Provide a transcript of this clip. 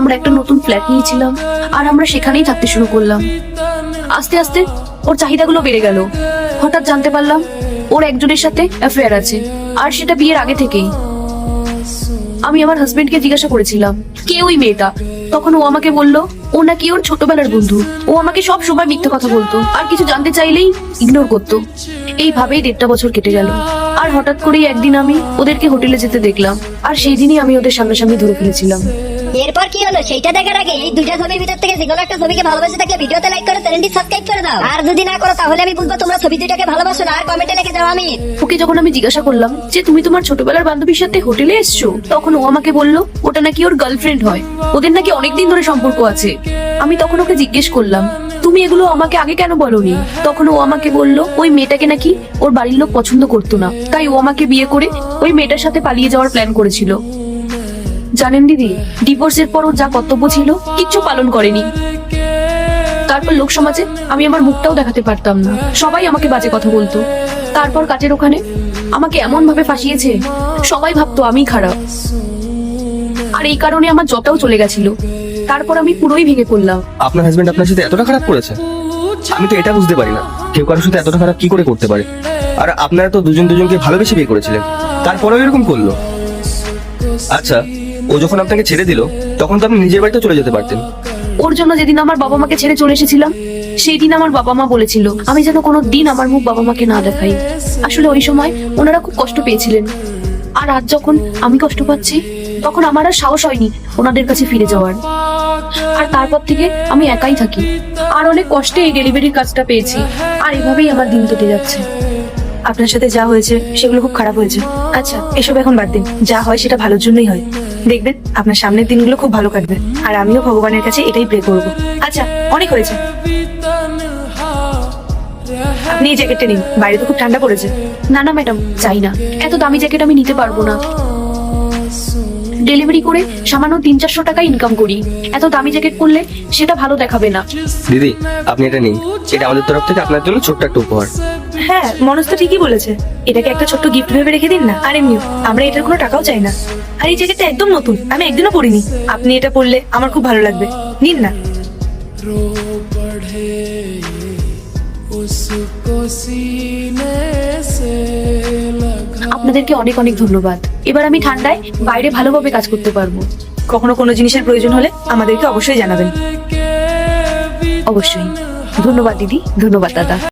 আমরা একটা নতুন ফ্ল্যাট নিয়েছিলাম আর আমরা সেখানেই থাকতে শুরু করলাম। আস্তে আস্তে ওর চাহিদাগুলো বেড়ে গেল। হঠাৎ জানতে পারলাম ওর একজনের সাথে অ্যাফেয়ার আছে, আর সেটা বিয়ের আগে থেকেই। আমি আমার হাজবেন্ডকে জিজ্ঞাসা করেছিলাম কে ওই মেয়েটা। তখন ও আমাকে বলল ও নাকি ওর ছোটবেলার বন্ধু। ও আমাকে সব সময় মিথ্যে কথা বলতো, আর কিছু জানতে চাইলেই ইগনোর করতো। এইভাবেই 1.5 বছর কেটে গেল। আর হঠাৎ করেই একদিন আমি ওদেরকে হোটেলে যেতে দেখলাম, আর সেই দিনই আমি ওদের সামনাসামনি ধরে ফেলেছিলাম। এরপর কি হলো সেইটা দেখার আগে এই দুইটা ছবির ভিতর থেকে যে কোনো একটা ছবিকে ভালোবাসে থাকলে ভিডিওতে লাইক করে চ্যানেলটি সাবস্ক্রাইব করে দাও। আর যদি না করো তাহলে আমি বুঝবো তোমরা ছবি দুইটাকে ভালোবাসো না। আর কমেন্টে লিখে যাও আমি। ওকে যখন আমি জিজ্ঞাসা করলাম যে তুমি তোমার ছোটবেলার বান্ধবীর সাথে হোটেলে এসছো, তখন ও আমাকে বলল ওটা নাকি ওর গার্লফ্রেন্ড হয়, ওদের নাকি অনেকদিন ধরে সম্পর্ক আছে। আমি তখন ওকে জিজ্ঞেস করলাম তুমি এগুলো আমাকে আগে কেন বলোনি? তখন ও আমাকে বলল ওই মেয়েটাকে নাকি ওর বাড়ির লোক পছন্দ করতো না, তাই ও আমাকে বিয়ে করে ওই মেয়েটার সাথে পালিয়ে যাওয়ার প্ল্যান করেছিল। জানেন দিদি, ডিভোর্সের পর ওর যা কর্তব্য ছিল কিচ্ছু পালন করেনি। তারপর লোক সমাজে আমি আমার মুখটাও দেখাতে পারতাম না, সবাই আমাকে বাজে কথা বলতো। তারপর কাজের ওখানে আমাকে এমন ভাবে ফাঁসিয়েছে, সবাই ভাবতো আমি খারাপ, আর এই কারণে আমার জবটাও চলে গেছিল। তারপর আমি পুরোই ভেঙে পড়লাম। আপনার হাজবেন্ড আপনার সাথে এতটা খারাপ করেছে? আমি তো এটা বুঝতে পারি না, কেউ কারোর সাথে এতটা খারাপ কি করে করতে পারে। আর আপনারা তো দুজনকে ভালোবেসে বিয়ে করেছিলেন, তারপরেও এরকম করলো। আচ্ছা, ও যখন আপনাকে ছেড়ে দিল তখন তো আপনি নিজের বাড়িতে চলে যেতে পারতেন। ওর জন্য যেদিন আমার বাবা মাকে ছেড়ে চলে এসেছিলাম, সেই দিন আমার বাবা মা বলেছিল আমি যেন কোনো দিন আমার মুখ বাবা মাকে না দেখাই। আসলে ওই সময় ওনারা খুব কষ্ট পেয়েছিলেন, আর আজ যখন আমি কষ্ট পাচ্ছি তখন আমার আর সাহস হয়নি ওনাদের কাছে ফিরে যাওয়ার। আর তারপর থেকে আমি একাই থাকি, আর অনেক কষ্টে এই ডেলিভারির কাজটা পেয়েছি, আর এভাবেই আমার দিন কেটে যাচ্ছে। আপনার সাথে যা হয়েছে সেগুলো খুব খারাপ হয়েছে। আচ্ছা, এসব এখন বাদ দিন, যা হয় সেটা ভালোর জন্যই হয়। দেখবেন আপনার সামনের দিনগুলো খুব ভালো কাটবে, আর আমিও ভগবানের কাছে এটাই প্রে করব। আচ্ছা, অনেক হয়েছে, আপনি এই জ্যাকেটটা নিন, বাইরে তো খুব ঠান্ডা পড়েছে। না না ম্যাডাম, চাই না, এত দামি জ্যাকেট আমি নিতে পারবো না। ডেলিভারি করে সামান্য 300-400 টাকা ইনকাম করি, এত দামি জ্যাকেট পরলে সেটা ভালো দেখাবে না। দিদি, আপনি এটা নিন, এটা আমাদের তরফ থেকে আপনার জন্য ছোট্ট একটা উপহার। হ্যাঁ, মনোজ তো ঠিকই বলেছে, এটাকে একটা ছোট্ট গিফট ভেবে রেখে দিন না। আর এমনিও আমরা এটার কোনো টাকাও চাই না। আর এই জ্যাকেটটা একদম নতুন, আমি একদিনও পরিনি। আপনি এটা পরলে আমার খুব ভালো লাগবে, নিন না। আপনাদেরকে অনেক অনেক ধন্যবাদ। এবার আমি ঠান্ডায় বাইরে ভালোভাবে কাজ করতে পারবো। কখনো কোনো জিনিসের প্রয়োজন হলে আমাদেরকে অবশ্যই জানাবেন। অবশ্যই। ধন্যবাদ দিদি, ধন্যবাদ দাদা।